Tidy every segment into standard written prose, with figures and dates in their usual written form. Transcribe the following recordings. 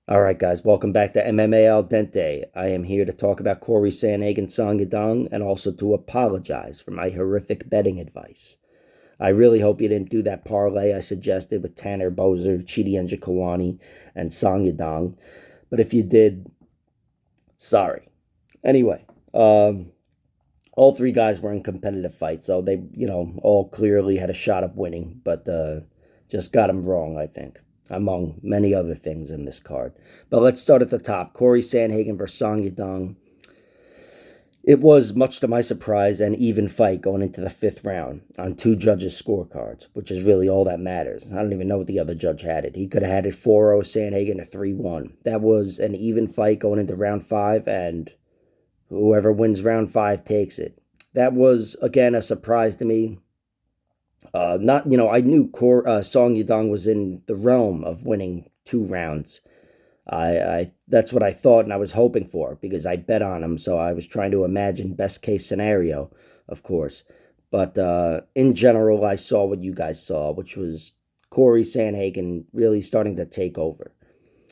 All right, guys, welcome back to MMA Al Dente. I am here to talk about Corey Sandhagen Yadong and also to apologize for my horrific betting advice. I really hope you didn't do that parlay I suggested with Tanner Boser, Chidi Njokuani, and Yadong. But if you did, sorry. Anyway, all three guys were in competitive fights, so they, all clearly had a shot of winning, but just got them wrong, I think, among many other things in this card. But let's start at the top. Corey Sandhagen versus Song Yadong. It was, much to my surprise, an even fight going into the fifth round on two judges' scorecards, which is really all that matters. I don't even know what the other judge had it. He could have had it 4-0 Sandhagen to 3-1. That was an even fight going into round five, and whoever wins round five takes it. That was, again, a surprise to me. Not, I knew Song Yadong was in the realm of winning two rounds. I that's what I thought and I was hoping for because I bet on him. So I was trying to imagine best case scenario, of course. But in general, I saw what you guys saw, which was Corey Sandhagen really starting to take over.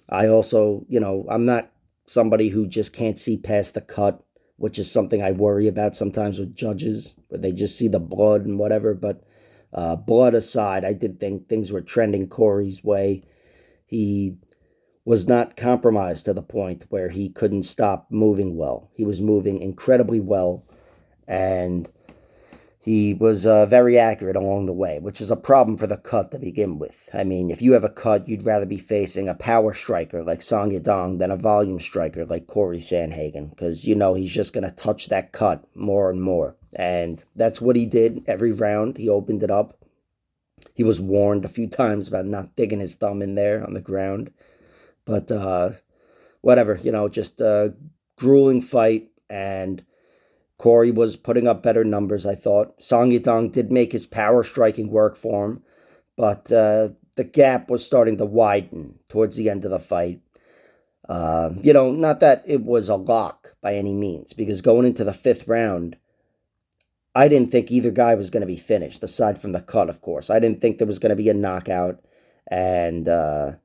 I also, I'm not somebody who just can't see past the cut, which is something I worry about sometimes with judges, where they just see the blood and whatever. But blood aside, I did think things were trending Corey's way. He was not compromised to the point where he couldn't stop moving well. He was moving incredibly well, and he was very accurate along the way, which is a problem for the cut to begin with. I mean, if you have a cut, you'd rather be facing a power striker like Song Yadong than a volume striker like Corey Sandhagen, because he's just going to touch that cut more and more. And that's what he did every round. He opened it up. He was warned a few times about not digging his thumb in there on the ground. But whatever, just a grueling fight, and Corey was putting up better numbers, I thought. Song Yadong did make his power striking work for him, but the gap was starting to widen towards the end of the fight. Not that it was a lock by any means, because going into the fifth round, I didn't think either guy was going to be finished, aside from the cut, of course. I didn't think there was going to be a knockout, and I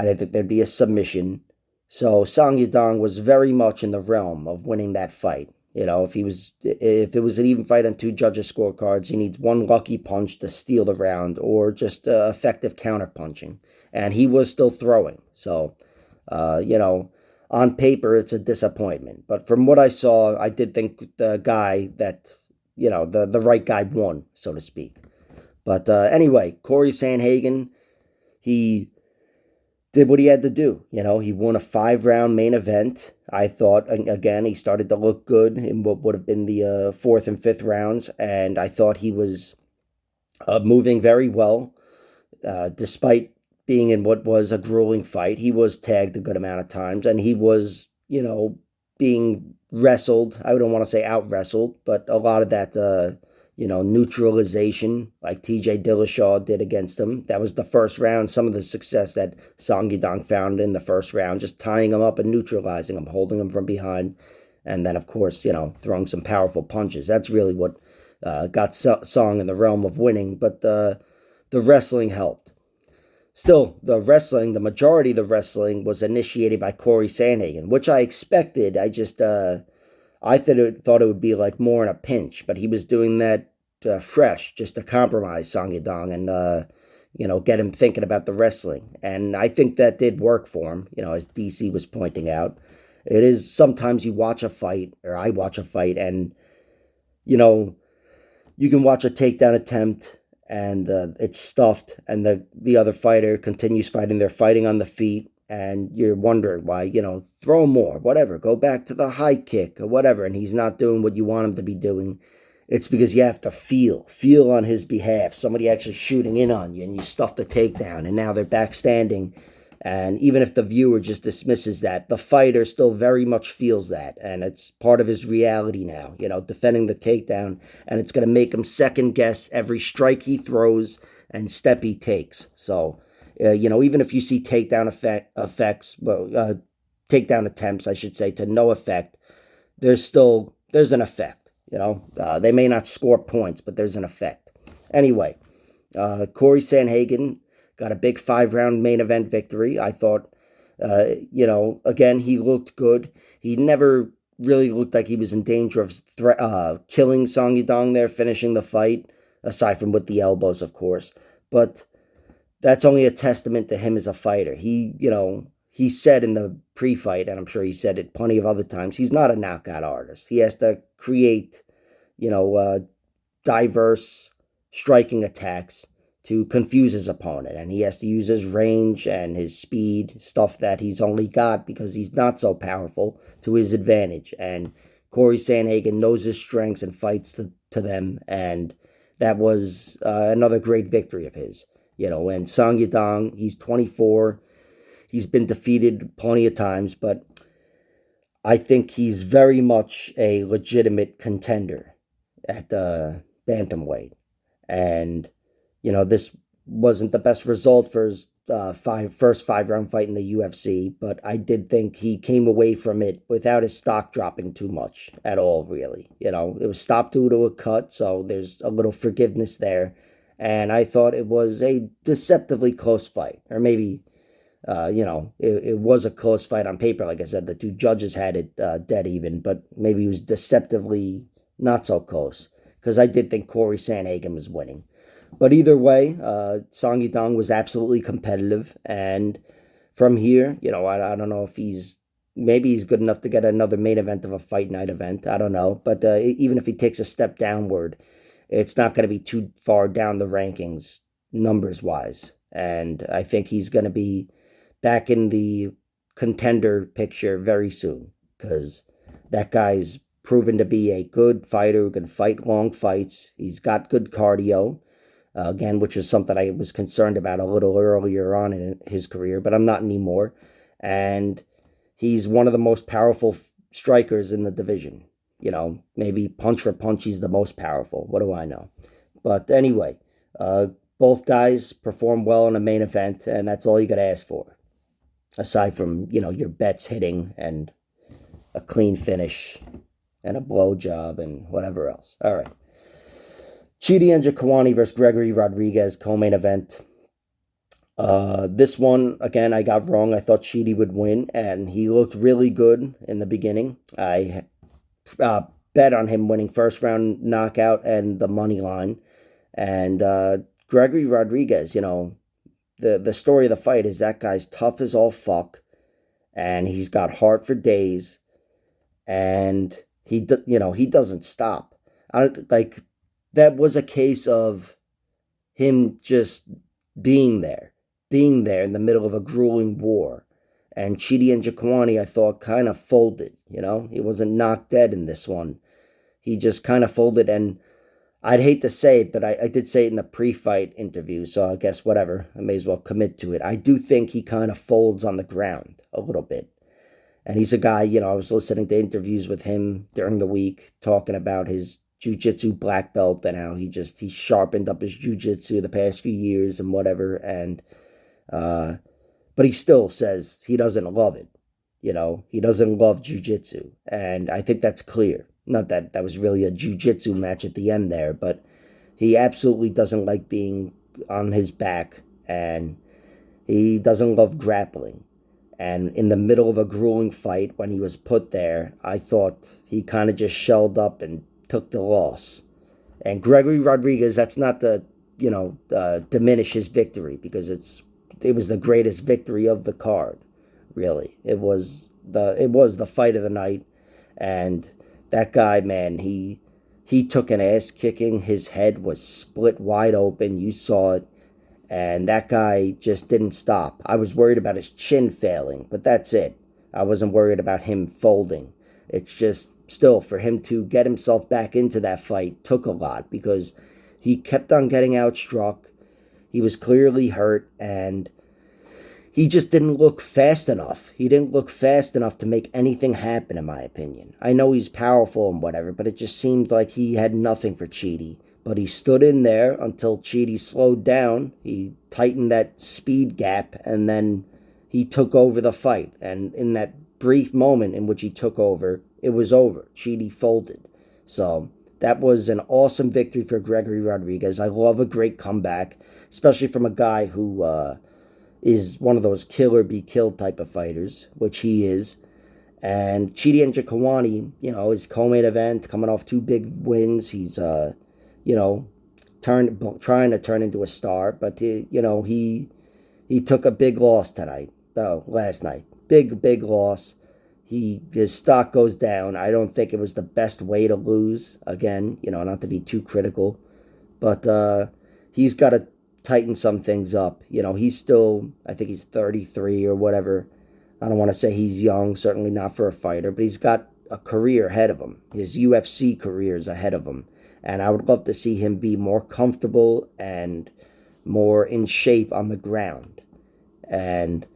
didn't think there'd be a submission. So Song Yadong was very much in the realm of winning that fight. If it was an even fight on two judges' scorecards, he needs one lucky punch to steal the round, or just effective counter punching, and he was still throwing. So, on paper it's a disappointment, but from what I saw, I did think the guy that the right guy won, so to speak. But anyway, Corey Sandhagen, he did what he had to do. He won a 5-round main event. I thought, again, he started to look good in what would have been the fourth and fifth rounds, and I thought he was moving very well, despite being in what was a grueling fight. He was tagged a good amount of times, and he was, being wrestled. I don't want to say out wrestled, but a lot of that neutralization like TJ Dillashaw did against him. That was the first round. Some of the success that Song Yadong found in the first round, just tying him up and neutralizing him, holding him from behind. And then, of course, throwing some powerful punches. That's really what got Song in the realm of winning. But the wrestling helped. Still, the majority of the wrestling was initiated by Corey Sandhagen, which I expected. I just, I thought it would be like more in a pinch, but he was doing that fresh, just to compromise Song Yadong and, get him thinking about the wrestling. And I think that did work for him, as DC was pointing out. It is sometimes you watch a fight, or I watch a fight, and, you can watch a takedown attempt and it's stuffed, and the other fighter continues fighting. They're fighting on the feet, and you're wondering why, throw more, whatever, go back to the high kick or whatever, and he's not doing what you want him to be doing. It's because you have to feel on his behalf, somebody actually shooting in on you, and you stuff the takedown, and now they're back standing. And even if the viewer just dismisses that, the fighter still very much feels that. And it's part of his reality now, defending the takedown. And it's going to make him second guess every strike he throws and step he takes. So, even if you see takedown takedown attempts, I should say, to no effect, there's an effect. They may not score points, but there's an effect. Anyway, Corey Sandhagen got a big 5-round main event victory. I thought Again, he looked good. He never really looked like he was in danger of killing Song Yadong there, finishing the fight, aside from with the elbows, of course. But that's only a testament to him as a fighter. He said in the pre-fight, and I'm sure he said it plenty of other times, he's not a knockout artist. He has to create, you know, diverse striking attacks to confuse his opponent. And he has to use his range and his speed, stuff that he's only got because he's not so powerful, to his advantage. And Corey Sandhagen knows his strengths and fights to them. And that was another great victory of his. And Song Yadong, he's 24. He's been defeated plenty of times, but I think he's very much a legitimate contender at the bantamweight. And, this wasn't the best result for his first 5-round fight in the UFC, but I did think he came away from it without his stock dropping too much at all, really. It was stopped due to a cut, so there's a little forgiveness there. And I thought it was a deceptively close fight, or maybe it was a close fight on paper. Like I said, the two judges had it dead even, but maybe it was deceptively not so close, because I did think Corey Sandhagen was winning. But either way, Song Yadong was absolutely competitive, and from here, I don't know if maybe he's good enough to get another main event of a fight night event. I don't know, but even if he takes a step downward, it's not going to be too far down the rankings numbers wise, and I think he's going to be back in the contender picture very soon, because that guy's proven to be a good fighter who can fight long fights. He's got good cardio, again, which is something I was concerned about a little earlier on in his career, but I'm not anymore. And he's one of the most powerful strikers in the division. Maybe punch for punch, he's the most powerful. What do I know? But anyway, both guys perform well in a main event, and that's all you got to ask for. Aside from, your bets hitting and a clean finish and a blowjob and whatever else. All right. Chidi Njokuani versus Gregory Rodriguez, co-main event. This one, again, I got wrong. I thought Chidi would win, and he looked really good in the beginning. I bet on him winning first round knockout and the money line. And Gregory Rodriguez, the story of the fight is that guy's tough as all fuck, and he's got heart for days, and he doesn't stop. That was a case of him just being there in the middle of a grueling war. And Chidi Njokuani, I thought, kind of folded. He wasn't knocked dead in this one. He just kind of folded, and I'd hate to say it, but I did say it in the pre-fight interview, so I guess whatever. I may as well commit to it. I do think he kind of folds on the ground a little bit. And he's a guy, I was listening to interviews with him during the week, talking about his jiu-jitsu black belt and how he sharpened up his jiu-jitsu the past few years and whatever. And, but he still says he doesn't love it. He doesn't love jiu-jitsu. And I think that's clear. Not that was really a jiu-jitsu match at the end there, but he absolutely doesn't like being on his back, and he doesn't love grappling. And in the middle of a grueling fight, when he was put there, I thought he kind of just shelled up and took the loss. And Gregory Rodriguez, that's not to, diminish his victory, because it was the greatest victory of the card, really. It was the fight of the night, and that guy, man, he took an ass kicking. His head was split wide open. You saw it. And that guy just didn't stop. I was worried about his chin failing, but that's it. I wasn't worried about him folding. It's just, still, for him to get himself back into that fight took a lot, because he kept on getting outstruck. He was clearly hurt, and he just didn't look fast enough. He didn't look fast enough to make anything happen, in my opinion. I know he's powerful and whatever, but it just seemed like he had nothing for Chidi. But he stood in there until Chidi slowed down. He tightened that speed gap, and then he took over the fight. And in that brief moment in which he took over, it was over. Chidi folded. So that was an awesome victory for Gregory Rodriguez. I love a great comeback, especially from a guy who is one of those kill or be killed type of fighters, which he is. And Chidi Njokuani, his co-main event, coming off 2 big wins. He's, trying to turn into a star, but he took a big loss tonight. Oh, last night, big loss. His stock goes down. I don't think it was the best way to lose. Again, not to be too critical, but he's got to tighten some things up. He's still, I think he's 33 or whatever. I don't want to say he's young, certainly not for a fighter, but he's got a career ahead of him. His UFC career is ahead of him. And I would love to see him be more comfortable and more in shape on the ground. And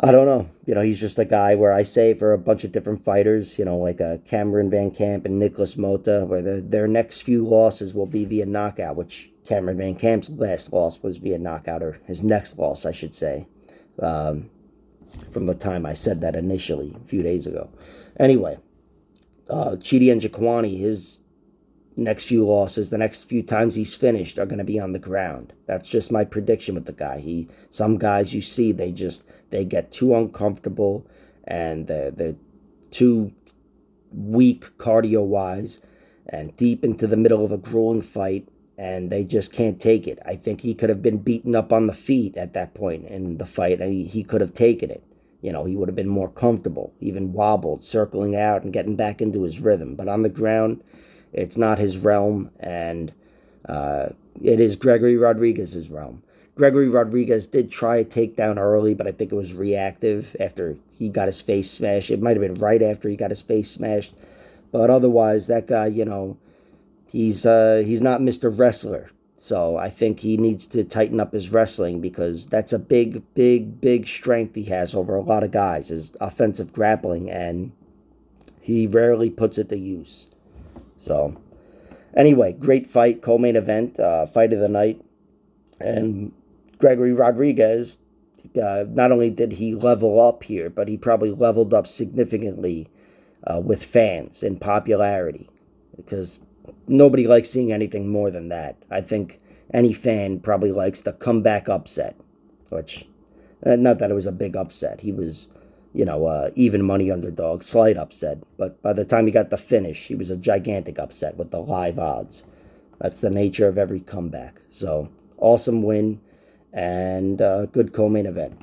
I don't know. He's just a guy where I say for a bunch of different fighters, like Cameron Van Camp and Nicholas Mota, where their next few losses will be via knockout, which Cameron Van Camp's last loss was via knockout, or his next loss, I should say. From the time I said that initially, a few days ago. Anyway, Chidi Njokuani, his next few losses, the next few times he's finished, are going to be on the ground. That's just my prediction with the guy. Some guys you see, they get too uncomfortable, and they're too weak cardio-wise, and deep into the middle of a grueling fight, and they just can't take it. I think he could have been beaten up on the feet at that point in the fight, and he could have taken it. He would have been more comfortable, even wobbled, circling out and getting back into his rhythm. But on the ground, it's not his realm, and it is Gregory Rodriguez's realm. Gregory Rodriguez did try a takedown early, but I think it was reactive after he got his face smashed. It might have been right after he got his face smashed. But otherwise, that guy, he's not Mr. Wrestler. So I think he needs to tighten up his wrestling, because that's a big strength he has over a lot of guys, is offensive grappling, and he rarely puts it to use. So anyway, great fight, co-main event, fight of the night. And Gregory Rodriguez, not only did he level up here, but he probably leveled up significantly with fans in popularity, because nobody likes seeing anything more than that. I think any fan probably likes the comeback upset, which, not that it was a big upset. He was, even money underdog, slight upset. But by the time he got the finish, he was a gigantic upset with the live odds. That's the nature of every comeback. So, awesome win, and good co-main event.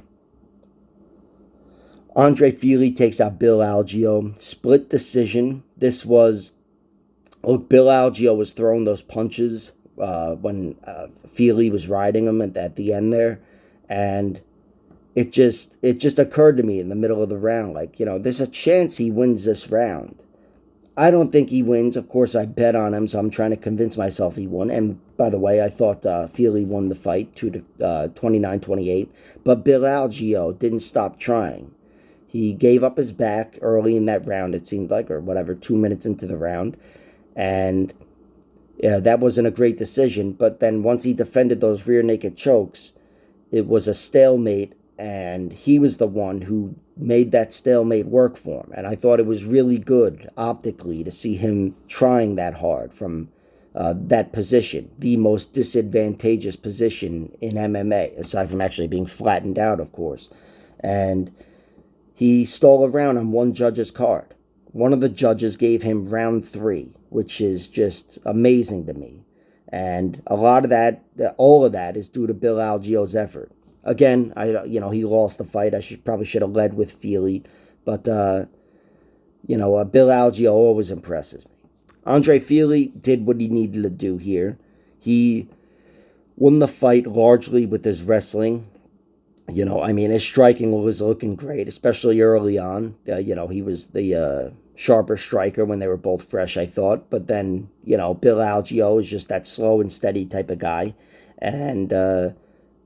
Andre Fili takes out Bill Algeo. Split decision. Bill Algeo was throwing those punches when Fili was riding him at the end there, and it just occurred to me in the middle of the round, there's a chance he wins this round. I don't think he wins. Of course, I bet on him, so I'm trying to convince myself he won. And by the way, I thought Fili won the fight 29-28, but Bill Algeo didn't stop trying. He gave up his back early in that round, it seemed like, or whatever, 2 minutes into the round. And that wasn't a great decision. But then once he defended those rear naked chokes, it was a stalemate, and he was the one who made that stalemate work for him. And I thought it was really good optically to see him trying that hard from that position, the most disadvantageous position in MMA, aside from actually being flattened out, of course. And he stole around on one judge's card. One of the judges gave him round 3, which is just amazing to me. And a lot of that, all of that, is due to Bill Algeo's effort. Again, he lost the fight. I probably should have led with Fili, but Bill Algeo always impresses me. Andre Fili did what he needed to do here. He won the fight largely with his wrestling. His striking was looking great, especially early on. He was the sharper striker when they were both fresh, I thought. But then, Bill Algeo is just that slow and steady type of guy. And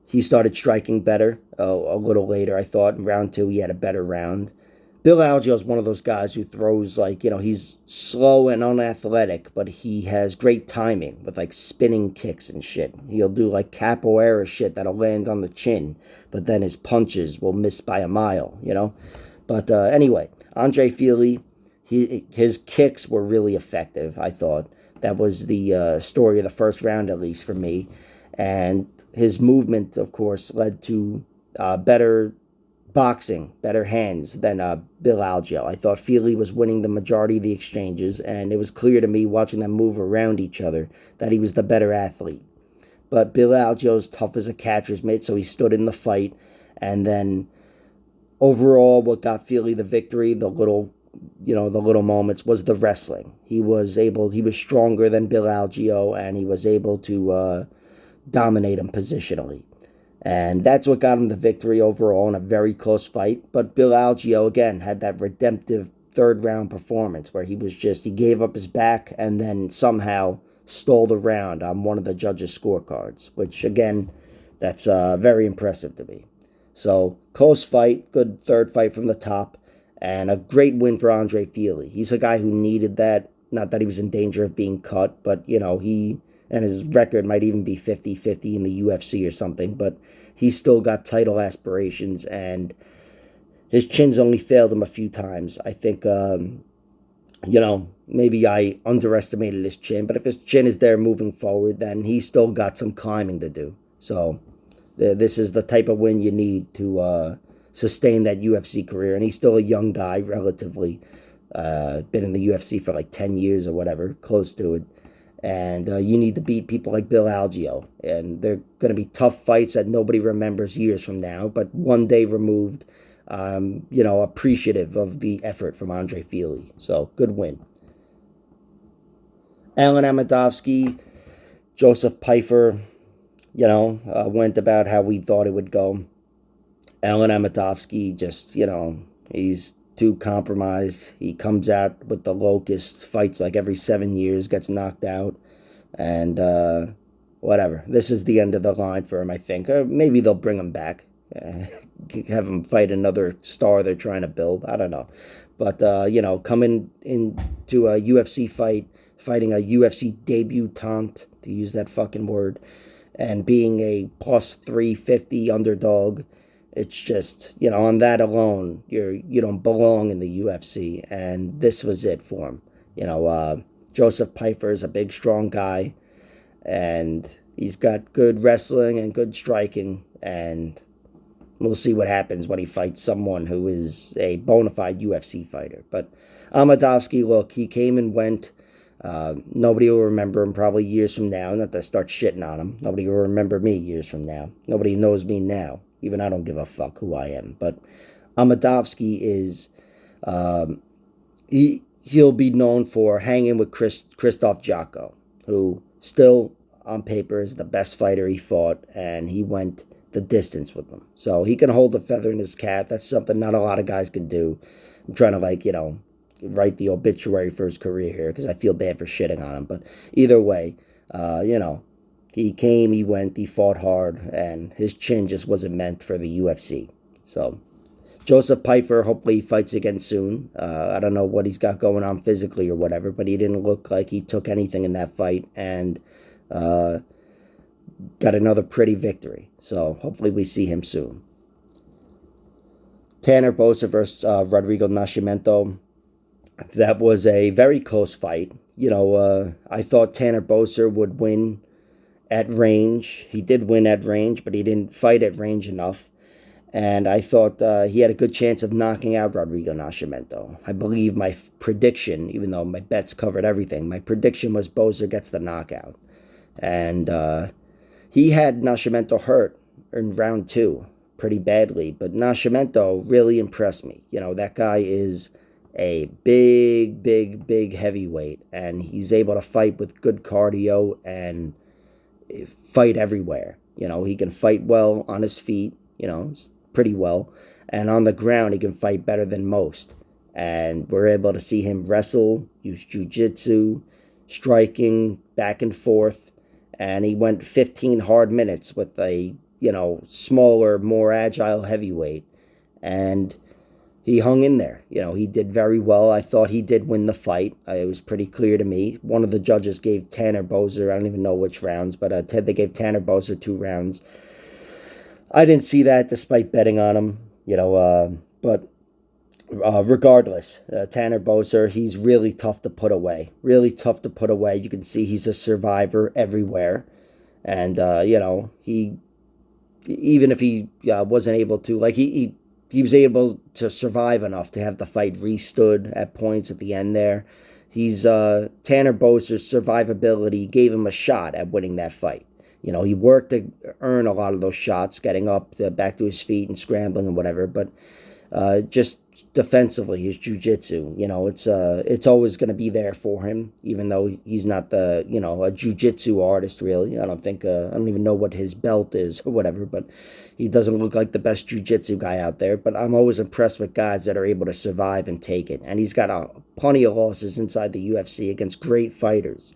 he started striking better a little later, I thought. In round 2, he had a better round. Bill Algeo is one of those guys who throws, he's slow and unathletic, but he has great timing with, spinning kicks and shit. He'll do, capoeira shit that'll land on the chin, but then his punches will miss by a mile, But anyway, Andre Fili, his kicks were really effective, I thought. That was the story of the first round, at least for me. And his movement, of course, led to better boxing, better hands than Bill Algeo. I thought Fili was winning the majority of the exchanges, and it was clear to me watching them move around each other that he was the better athlete. But Bill Algeo's tough as a catcher's mitt, so he stood in the fight. And then overall, what got Fili the victory, the little moments, was the wrestling. He was stronger than Bill Algeo, and he was able to dominate him positionally. And that's what got him the victory overall in a very close fight. But Bill Algeo, again, had that redemptive third round performance where he gave up his back and then somehow stole the round on one of the judges' scorecards, which, again, that's very impressive to me. So, close fight, good third fight from the top, and a great win for Andre Fili. He's a guy who needed that. Not that he was in danger of being cut, but, and his record might even be 50-50 in the UFC or something, but he's still got title aspirations, and his chin's only failed him a few times. I think, maybe I underestimated his chin, but if his chin is there moving forward, then he's still got some climbing to do. So this is the type of win you need to sustain that UFC career, and he's still a young guy, relatively. Been in the UFC for like 10 years or whatever, close to it. And you need to beat people like Bill Algeo. And they're going to be tough fights that nobody remembers years from now, but one day removed, appreciative of the effort from Andre Fili. So, good win. Alan Amatovski, Joseph Pifer, went about how we thought it would go. Alan Amatovski just, he's too compromised. He comes out with the locust, fights like every 7 years, gets knocked out, and whatever. This is the end of the line for him, I think. Maybe they'll bring him back, have him fight another star they're trying to build. I don't know. But, coming into a UFC fight, fighting a UFC debutante, to use that fucking word, and being a plus 350 underdog, it's just, on that alone, you don't belong in the UFC, and this was it for him. Joseph Pifer is a big, strong guy, and he's got good wrestling and good striking, and we'll see what happens when he fights someone who is a bona fide UFC fighter. But Amatovski, look, he came and went. Nobody will remember him probably years from now. Not to start shitting on him. Nobody will remember me years from now. Nobody knows me now. Even I don't give a fuck who I am. But Amatovski is, he'll be known for hanging with Krzysztof Jotko, who still on paper is the best fighter he fought, and he went the distance with him. So he can hold a feather in his cap. That's something not a lot of guys can do. I'm trying to write the obituary for his career here because I feel bad for shitting on him. But either way, he came, he went, he fought hard, and his chin just wasn't meant for the UFC. So, Joseph Pifer, hopefully he fights again soon. I don't know what he's got going on physically or whatever, but he didn't look like he took anything in that fight, and got another pretty victory. So, hopefully we see him soon. Tanner Boser versus Rodrigo Nascimento. That was a very close fight. I thought Tanner Boser would win at range. He did win at range, but he didn't fight at range enough. And I thought he had a good chance of knocking out Rodrigo Nascimento. I believe my prediction, even though my bets covered everything, my prediction was Boser gets the knockout. And he had Nascimento hurt in round 2 pretty badly, but Nascimento really impressed me. That guy is a big heavyweight, and he's able to fight with good cardio and fight everywhere. He can fight well on his feet, pretty well, and on the ground he can fight better than most. And we're able to see him wrestle, use jiu-jitsu, striking back and forth, and he went 15 hard minutes with a smaller, more agile heavyweight, and he hung in there. He did very well. I thought he did win the fight. It was pretty clear to me. One of the judges gave Tanner Boser, I don't even know which rounds, but they gave Tanner Boser 2 rounds. I didn't see that despite betting on him, but regardless, Tanner Boser, he's really tough to put away. Really tough to put away. You can see he's a survivor everywhere. And, even if he wasn't able to, like he was able to survive enough to have the fight restood at points at the end there. He's Tanner Boser's survivability gave him a shot at winning that fight. He worked to earn a lot of those shots, getting up back to his feet and scrambling and whatever. But just defensively, his jiu-jitsu, it's always going to be there for him, even though he's not a jiu-jitsu artist, really. I don't even know what his belt is or whatever, but he doesn't look like the best jiu-jitsu guy out there. But I'm always impressed with guys that are able to survive and take it. And he's got plenty of losses inside the UFC against great fighters,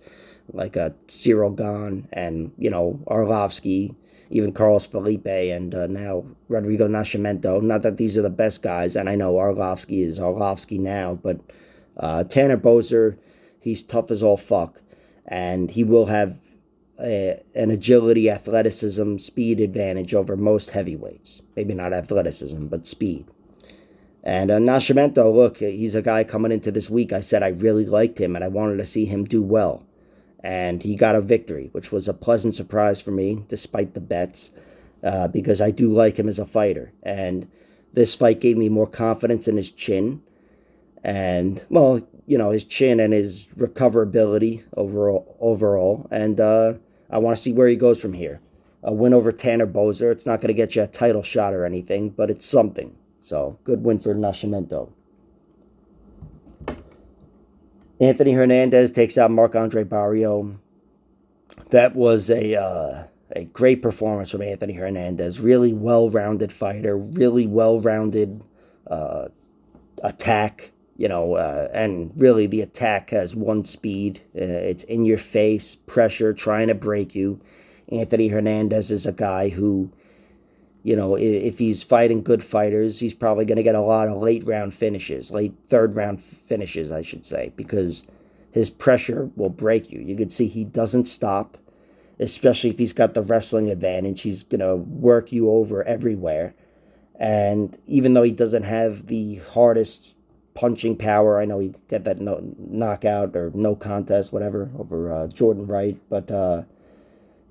like Cyril Gane and, Arlovsky, even Carlos Felipe, and now Rodrigo Nascimento. Not that these are the best guys, and I know Arlovsky is Arlovsky now, but Tanner Boser, he's tough as all fuck, and he will have an agility, athleticism, speed advantage over most heavyweights. Maybe not athleticism, but speed. And Nascimento, look, he's a guy coming into this week. I said I really liked him, and I wanted to see him do well. And he got a victory, which was a pleasant surprise for me, despite the bets, because I do like him as a fighter. And this fight gave me more confidence in his chin. And, well, his chin and his recoverability overall. And I want to see where he goes from here. A win over Tanner Boser. It's not going to get you a title shot or anything, but it's something. So, good win for Nascimento. Anthony Hernandez takes out Marc-Andre Barrio. That was a great performance from Anthony Hernandez. Really well-rounded fighter. Really well-rounded attack. And really the attack has one speed. It's in your face, pressure, trying to break you. Anthony Hernandez is a guy who, if he's fighting good fighters, he's probably going to get a lot of late third round finishes, I should say, because his pressure will break you. You can see he doesn't stop, especially if he's got the wrestling advantage. He's going to work you over everywhere. And even though he doesn't have the hardest punching power, I know he got that knockout or no contest, whatever, over Jordan Wright. But,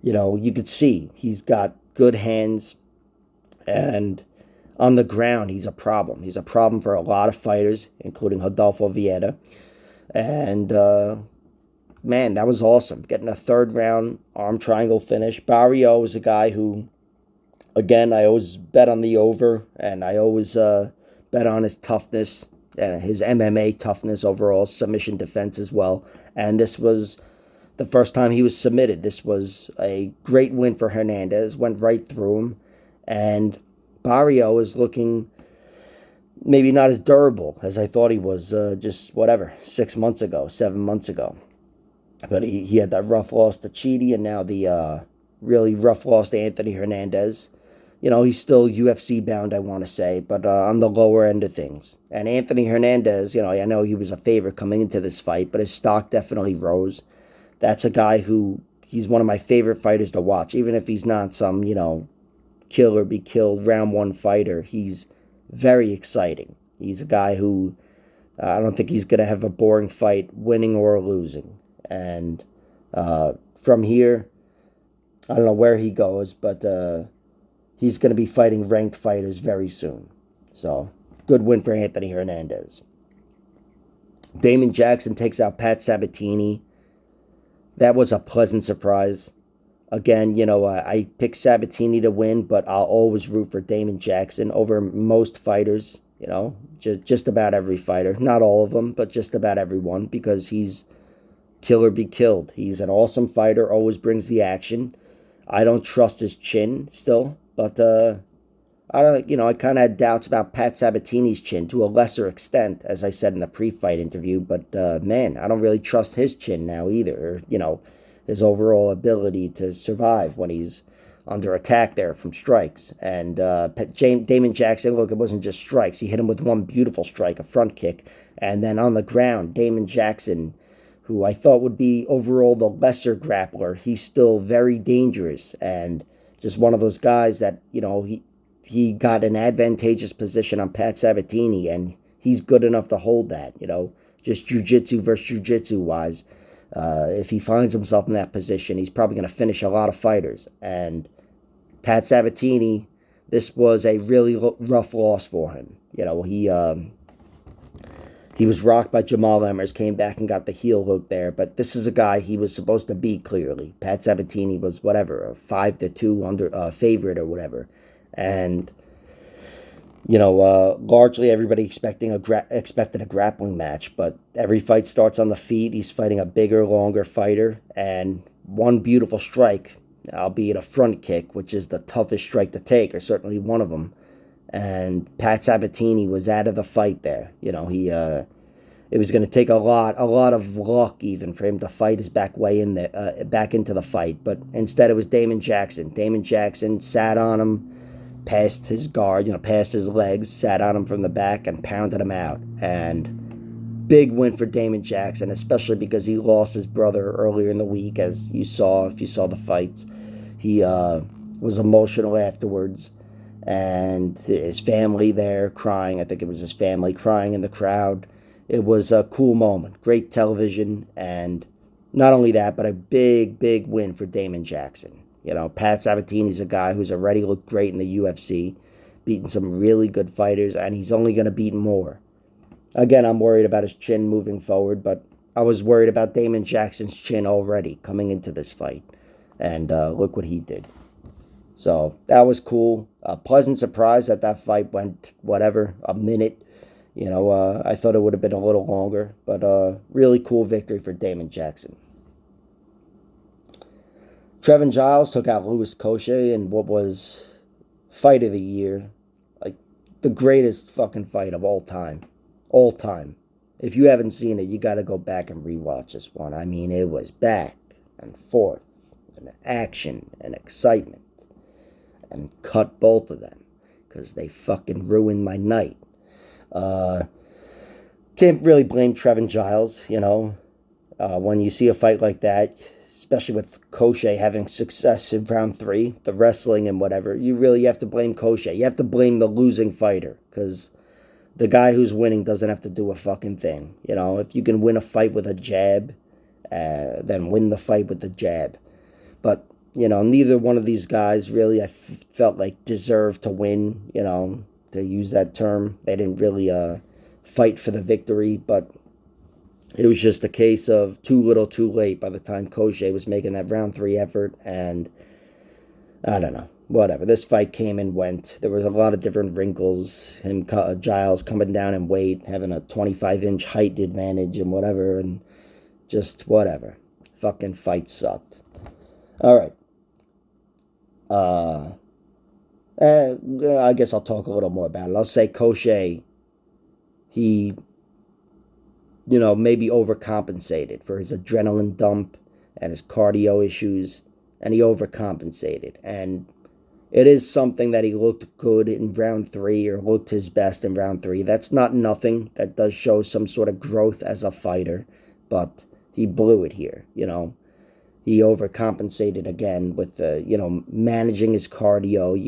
you could see he's got good hands. And on the ground, he's a problem. He's a problem for a lot of fighters, including Rodolfo Vieira. And, man, that was awesome. Getting a third round arm triangle finish. Barrio is a guy who, again, I always bet on the over. And I always bet on his toughness and his MMA toughness overall, submission defense as well. And this was the first time he was submitted. This was a great win for Hernandez. Went right through him. And Barrio is looking maybe not as durable as I thought he was just, 7 months ago. But he had that rough loss to Chidi and now the really rough loss to Anthony Hernandez. He's still UFC bound, I want to say, but on the lower end of things. And Anthony Hernandez, I know he was a favorite coming into this fight, but his stock definitely rose. That's a guy who, he's one of my favorite fighters to watch, even if he's not some, kill or be killed round one fighter. He's very exciting. He's a guy who I don't think he's going to have a boring fight, winning or losing. And from here, I don't know where he goes, but he's going to be fighting ranked fighters very soon. So, good win for Anthony Hernandez. Damon Jackson takes out Patsabatini. That was a pleasant surprise. Again, I picked Sabatini to win, but I'll always root for Damon Jackson over most fighters, just about every fighter. Not all of them, but just about everyone, because he's kill or be killed. He's an awesome fighter, always brings the action. I don't trust his chin still, but I kind of had doubts about Pat Sabatini's chin to a lesser extent, as I said in the pre-fight interview, but man, I don't really trust his chin now either, his overall ability to survive when he's under attack there from strikes. And Damon Jackson, look, it wasn't just strikes. He hit him with one beautiful strike, a front kick. And then on the ground, Damon Jackson, who I thought would be overall the lesser grappler, he's still very dangerous. And just one of those guys that, he got an advantageous position on Pat Sabatini, and he's good enough to hold that, just jiu-jitsu versus jiu-jitsu wise. If he finds himself in that position, he's probably going to finish a lot of fighters. And Patsabatini, this was a really rough loss for him. He was rocked by Jamal Emmers, came back and got the heel hook there, but this is a guy he was supposed to beat clearly. Patsabatini was whatever, a 5-2 under favorite or whatever, and largely everybody expected a grappling match, but every fight starts on the feet. He's fighting a bigger, longer fighter, and one beautiful strike, albeit a front kick, which is the toughest strike to take, or certainly one of them. And Patsabatini was out of the fight there. It was going to take a lot of luck even for him to fight his back into the fight. But instead, it was Damon Jackson. Damon Jackson sat on him, past his guard, past his legs, sat on him from the back and pounded him out. And big win for Damon Jackson, especially because he lost his brother earlier in the week, as you saw if you saw the fights. He was emotional afterwards. And his family there crying. I think it was his family crying in the crowd. It was a cool moment. Great television. And not only that, but a big, big win for Damon Jackson. Patsabatini's a guy who's already looked great in the UFC, beaten some really good fighters, and he's only going to beat more. Again, I'm worried about his chin moving forward, but I was worried about Damon Jackson's chin already coming into this fight. And look what he did. So that was cool. A pleasant surprise that fight went, a minute. I thought it would have been a little longer, but really cool victory for Damon Jackson. Trevin Giles took out Louis Cochet in what was fight of the year. Like, the greatest fucking fight of all time. All time. If you haven't seen it, you got to go back and rewatch this one. I mean, it was back and forth, and action and excitement. And cut both of them, because they fucking ruined my night. Can't really blame Trevin Giles, when you see a fight like that, especially with Cochet having success in round 3, the wrestling and whatever, you have to blame Cochet. You have to blame the losing fighter, because the guy who's winning doesn't have to do a fucking thing. If you can win a fight with a jab, then win the fight with the jab. But neither one of these guys really, I felt like, deserved to win, to use that term. They didn't really fight for the victory, but it was just a case of too little too late by the time Cochet was making that round 3 effort, and I don't know, whatever. This fight came and went. There was a lot of different wrinkles. Giles coming down in weight, having a 25-inch height advantage and whatever, and just whatever. Fucking fight sucked. All right. I guess I'll talk a little more about it. I'll say Cochet, he, maybe overcompensated for his adrenaline dump and his cardio issues, and he overcompensated. And it is something that he looked good in round 3, or looked his best in round 3. That's not nothing. That does show some sort of growth as a fighter, but he blew it here, He overcompensated again with managing his cardio.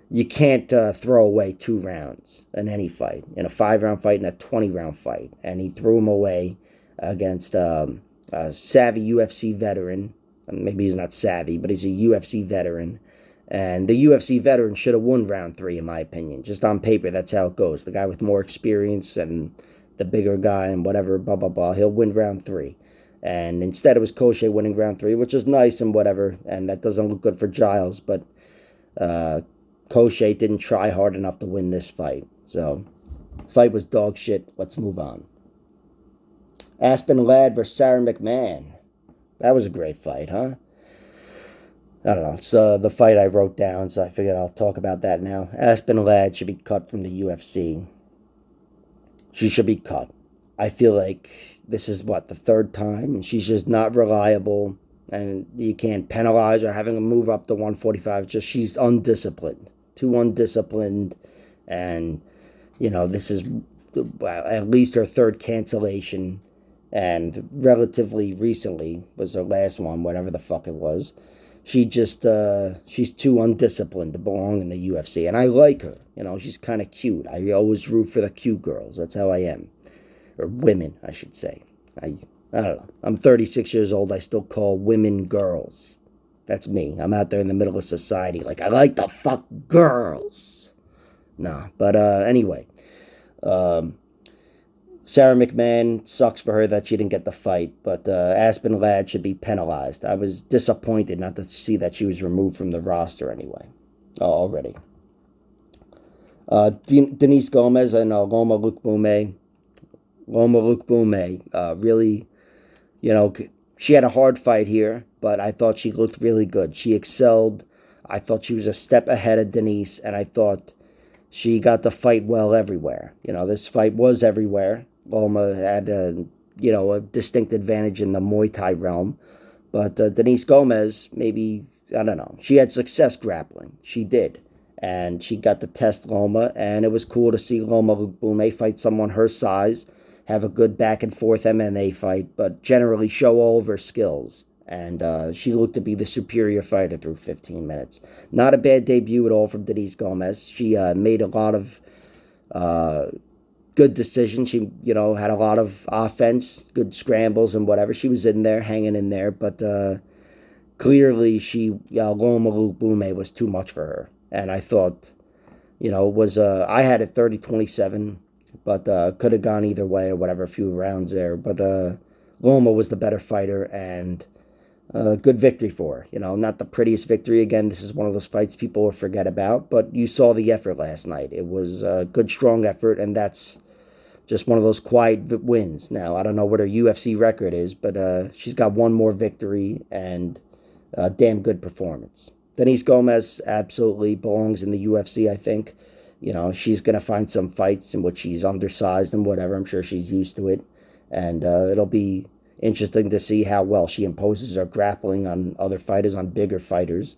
You can't throw away 2 rounds in any fight, in a 5-round fight and a 20-round fight. And he threw him away against a savvy UFC veteran. Maybe he's not savvy, but he's a UFC veteran. And the UFC veteran should have won round 3, in my opinion. Just on paper, that's how it goes. The guy with more experience and the bigger guy and whatever, blah, blah, blah, he'll win round 3. And instead it was Cochet winning round 3, which is nice and whatever, and that doesn't look good for Giles, but Cochet didn't try hard enough to win this fight. So, fight was dog shit. Let's move on. Aspen Ladd versus Sarah McMahon. That was a great fight, huh? I don't know. It's the fight I wrote down, so I figured I'll talk about that now. Aspen Ladd should be cut from the UFC. She should be cut. I feel like this is, the 3rd time, and she's just not reliable, and you can't penalize her having to move up to 145. Just, she's undisciplined. Too undisciplined, and, this is at least her 3rd cancellation, and relatively recently was her last one, whatever the fuck it was. She just, she's too undisciplined to belong in the UFC, and I like her. She's kind of cute. I always root for the cute girls. That's how I am. Or women, I should say. I don't know. I'm 36 years old. I still call women girls. That's me. I'm out there in the middle of society like, I like to fuck girls. No, but anyway. Sarah McMahon, sucks for her that she didn't get the fight, but Aspen Ladd should be penalized. I was disappointed not to see that she was removed from the roster anyway, already. Denise Gomez and Loma Lukbume. Really, she had a hard fight here, but I thought she looked really good. She excelled. I thought she was a step ahead of Denise, and I thought she got the fight well everywhere. This fight was everywhere. Loma had a distinct advantage in the Muay Thai realm. But Denise Gomez, maybe, I don't know. She had success grappling. She did. And she got to test Loma. And it was cool to see Loma Lukbume fight someone her size, have a good back and forth MMA fight, but generally show all of her skills. And she looked to be the superior fighter through 15 minutes. Not a bad debut at all from Denise Gomez. She made a lot of good decisions. She, had a lot of offense, good scrambles and whatever. She was in there, hanging in there. But clearly, Loma Lukbume was too much for her. And I thought, I had it 30-27, but could have gone either way or whatever, a few rounds there. But Loma was the better fighter, and good victory for her. Not the prettiest victory. Again, this is one of those fights people will forget about, but you saw the effort last night. It was a good, strong effort, and that's just one of those quiet wins. Now, I don't know what her UFC record is, but she's got one more victory and a damn good performance. Denise Gomez absolutely belongs in the UFC, I think. She's going to find some fights in which she's undersized and whatever. I'm sure she's used to it. And it'll be interesting to see how well she imposes her grappling on other fighters, on bigger fighters.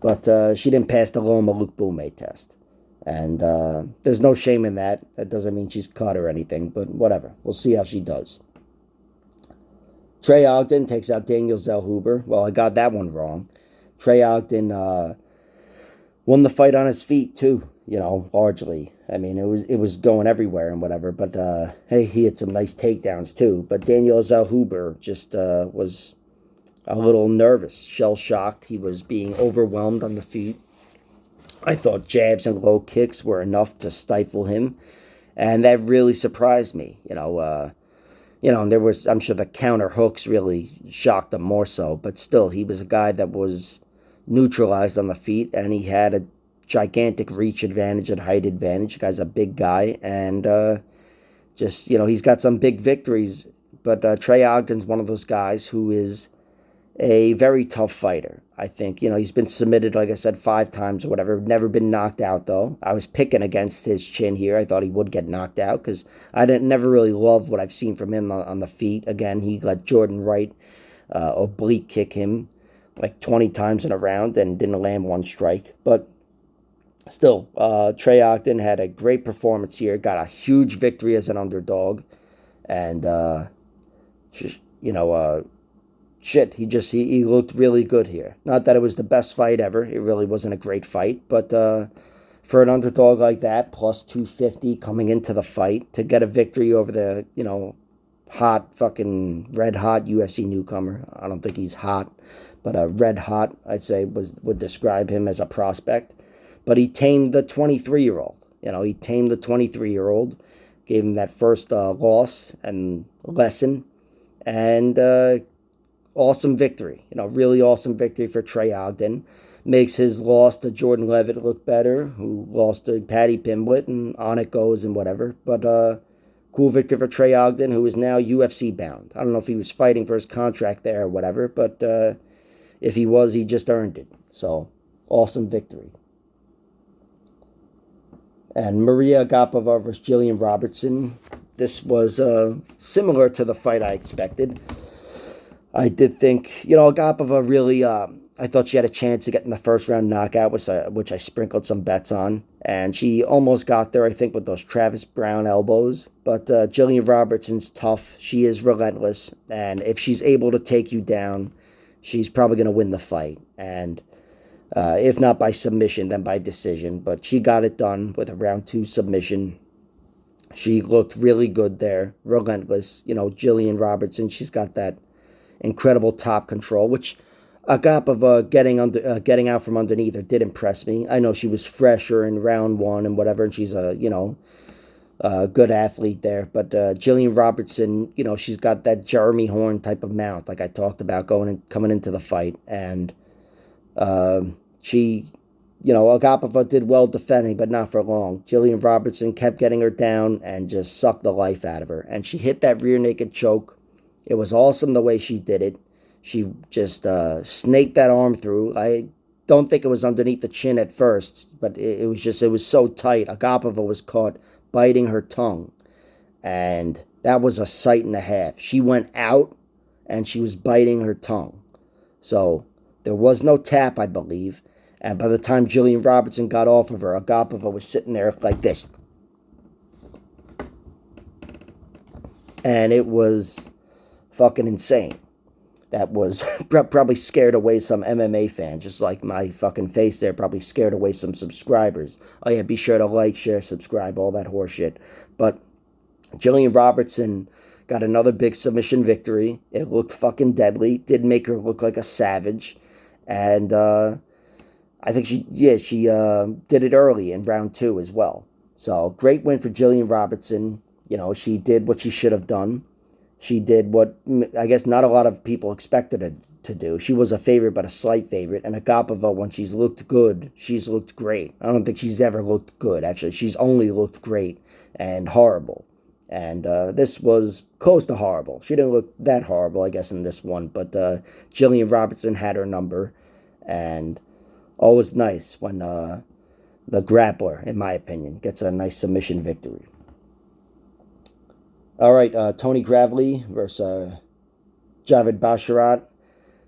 But she didn't pass the Loma Lukbume test. And there's no shame in that. That doesn't mean she's cut or anything, but whatever. We'll see how she does. Trey Ogden takes out Daniel Zellhuber. Well, I got that one wrong. Trey Ogden won the fight on his feet, too, largely. I mean, it was going everywhere and whatever, but hey, he had some nice takedowns, too. But Daniel Zellhuber just was a little nervous, shell-shocked. He was being overwhelmed on the feet. I thought jabs and low kicks were enough to stifle him, and that really surprised me. And there was, I'm sure the counter hooks really shocked him more so, but still, he was a guy that was neutralized on the feet, and he had a gigantic reach advantage and height advantage. The guy's a big guy, and he's got some big victories, but Trey Ogden's one of those guys who is a very tough fighter. I think, he's been submitted, like I said, 5 times or whatever. Never been knocked out, though. I was picking against his chin here. I thought he would get knocked out because I never really loved what I've seen from him on the feet. Again, he let Jordan Wright oblique kick him like 20 times in a round and didn't land one strike. But still, Trey Ogden had a great performance here. Got a huge victory as an underdog. And, he looked really good here. Not that it was the best fight ever. It really wasn't a great fight. But for an underdog like that, plus 250 coming into the fight, to get a victory over the, hot, fucking red-hot UFC newcomer. I don't think he's hot, but red-hot, I'd say, would describe him as a prospect. But he tamed the 23-year-old. He tamed the 23-year-old, gave him that first loss and lesson, and awesome victory. Really awesome victory for Trey Ogden. Makes his loss to Jordan Levitt look better, who lost to Paddy Pimblett, and on it goes and whatever. But cool victory for Trey Ogden, who is now UFC bound. I don't know if he was fighting for his contract there or whatever, but if he was, he just earned it. So, awesome victory. And Maria Gapova versus Jillian Robertson. This was similar to the fight I expected. I did think, Gapova really, I thought she had a chance to get in the first round knockout, which I sprinkled some bets on. And she almost got there, I think, with those Travis Brown elbows. But Jillian Robertson's tough. She is relentless. And if she's able to take you down, she's probably going to win the fight. And if not by submission, then by decision. But she got it done with a round 2 submission. She looked really good there. Relentless. Jillian Robertson, she's got that incredible top control, which Agapova getting out from underneath her did impress me. I know she was fresher in round one and whatever, and she's a good athlete there. But Jillian Robertson, she's got that Jeremy Horn type of mount, like I talked about coming into the fight, and she, Agapova did well defending, but not for long. Jillian Robertson kept getting her down and just sucked the life out of her, and she hit that rear naked choke. It was awesome the way she did it. She just snaked that arm through. I don't think it was underneath the chin at first, but it was so tight. Agapova was caught biting her tongue, and that was a sight and a half. She went out, and she was biting her tongue. So there was no tap, I believe, and by the time Jillian Robertson got off of her, Agapova was sitting there like this. And it was fucking insane. That was probably scared away some MMA fans, just like my fucking face there probably scared away some subscribers. Oh yeah, be sure to like, share, subscribe, all that horseshit. But Jillian Robertson got another big submission victory. It looked fucking deadly. Did make her look like a savage. And I think she did it early in round 2 as well. So great win for Jillian Robertson. She did what she should have done. She did what I guess not a lot of people expected her to do. She was a favorite, but a slight favorite. And Agapova, when she's looked good, she's looked great. I don't think she's ever looked good, actually. She's only looked great and horrible. And this was close to horrible. She didn't look that horrible, I guess, in this one. But Jillian Robertson had her number. And always nice when the grappler, in my opinion, gets a nice submission victory. All right, Tony Gravely versus Javed Basharat.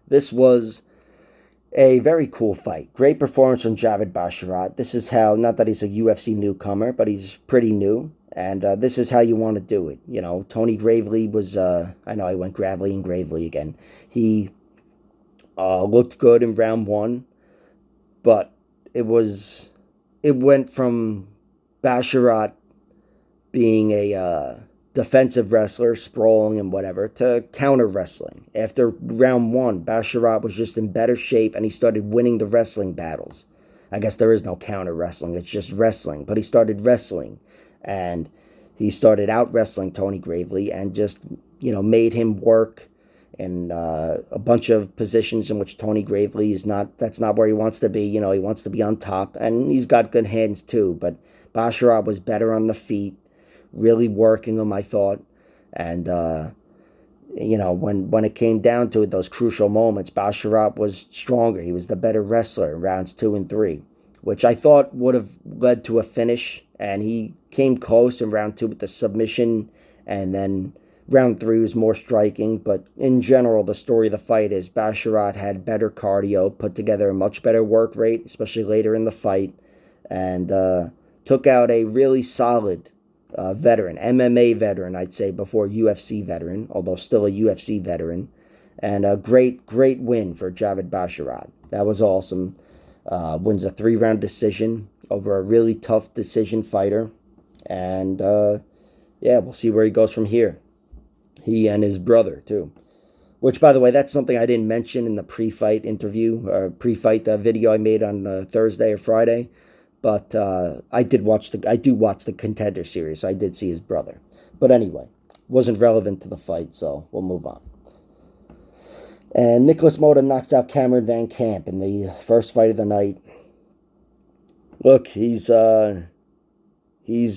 This was a very cool fight. Great performance from Javed Basharat. This is how, not that he's a UFC newcomer, but he's pretty new. And this is how you want to do it. Tony Gravely was, I know I went Gravely and Gravely again. He looked good in round 1, but it went from Basharat being a defensive wrestler, sprawling and whatever, to counter wrestling. After round 1, Basharat was just in better shape and he started winning the wrestling battles. I guess there is no counter wrestling, it's just wrestling. But he started wrestling and he started out wrestling Tony Gravely and just, made him work in a bunch of positions in which Tony Gravely that's not where he wants to be. He wants to be on top, and he's got good hands too. But Basharat was better on the feet, really working him, I thought. And, when it came down to it, those crucial moments, Basharat was stronger. He was the better wrestler in rounds 2 and 3, which I thought would have led to a finish. And he came close in round 2 with the submission, and then round 3 was more striking. But in general, the story of the fight is Basharat had better cardio, put together a much better work rate, especially later in the fight, and took out a really solid veteran, MMA veteran, I'd say, before UFC veteran, although still a UFC veteran. And a great win for Javed Basharat. That was awesome. Wins a 3-round decision over a really tough decision fighter. And, we'll see where he goes from here. He and his brother, too. Which, by the way, that's something I didn't mention in the pre-fight interview, or pre-fight video I made on Thursday or Friday. But I do watch the Contender series, so I did see his brother. But anyway, wasn't relevant to the fight, so we'll move on. And Nicholas Mota knocks out Cameron Van Camp in the first fight of the night. Look, he's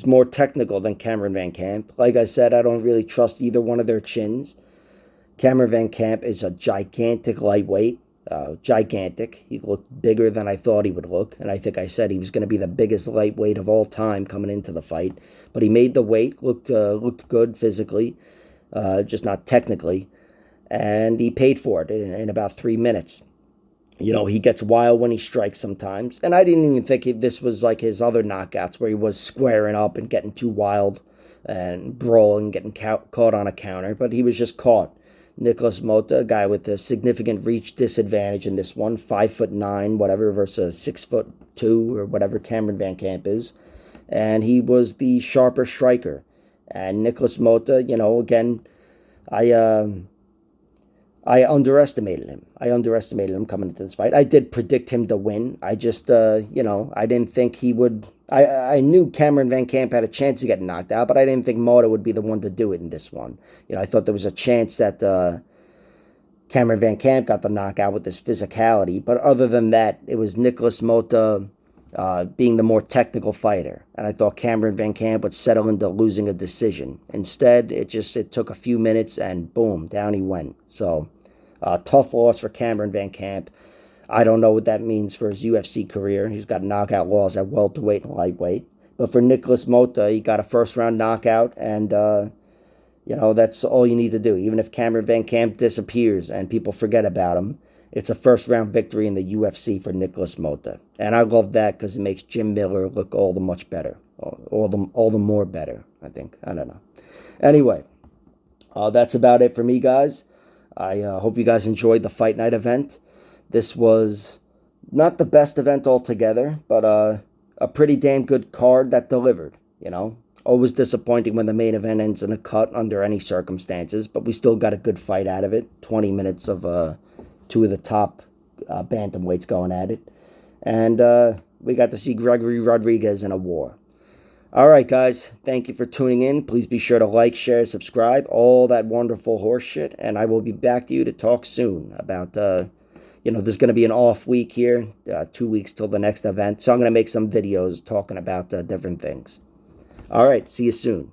more technical than Cameron Van Camp. Like I said, I don't really trust either one of their chins. Cameron Van Camp is a gigantic lightweight. Gigantic. He looked bigger than I thought he would look, and I think I said he was going to be the biggest lightweight of all time coming into the fight. But he made the weight, looked good physically, just not technically, and he paid for it in about 3 minutes. He gets wild when he strikes sometimes, and I didn't even think this was like his other knockouts where he was squaring up and getting too wild and brawling, getting caught on a counter, but he was just caught. Nicholas Mota, a guy with a significant reach disadvantage in this one, 5'9", whatever, versus 6'2" or whatever Cameron Van Camp is. And he was the sharper striker. And Nicholas Mota, again, I I underestimated him. I underestimated him coming into this fight. I did predict him to win. I just, I didn't think he would. I knew Cameron Van Camp had a chance to get knocked out, but I didn't think Mota would be the one to do it in this one. I thought there was a chance that Cameron Van Camp got the knockout with his physicality, but other than that, it was Nicholas Mota being the more technical fighter, and I thought Cameron Van Camp would settle into losing a decision. Instead, it took a few minutes, and boom, down he went. So, tough loss for Cameron Van Camp. I don't know what that means for his UFC career. He's got knockout laws at welterweight and lightweight. But for Nicholas Mota, he got a first-round knockout, and that's all you need to do. Even if Cameron Van Camp disappears and people forget about him, it's a first-round victory in the UFC for Nicholas Mota. And I love that because it makes Jim Miller look all the much better. All the more better, I think. I don't know. Anyway, that's about it for me, guys. I hope you guys enjoyed the Fight Night event. This was not the best event altogether, but a pretty damn good card that delivered, Always disappointing when the main event ends in a cut under any circumstances, but we still got a good fight out of it. 20 minutes of two of the top bantamweights going at it. And we got to see Gregory Rodriguez in a war. All right, guys. Thank you for tuning in. Please be sure to like, share, subscribe, all that wonderful horse shit. And I will be back to you to talk soon about, there's going to be an off week here, 2 weeks till the next event. So I'm going to make some videos talking about different things. All right. See you soon.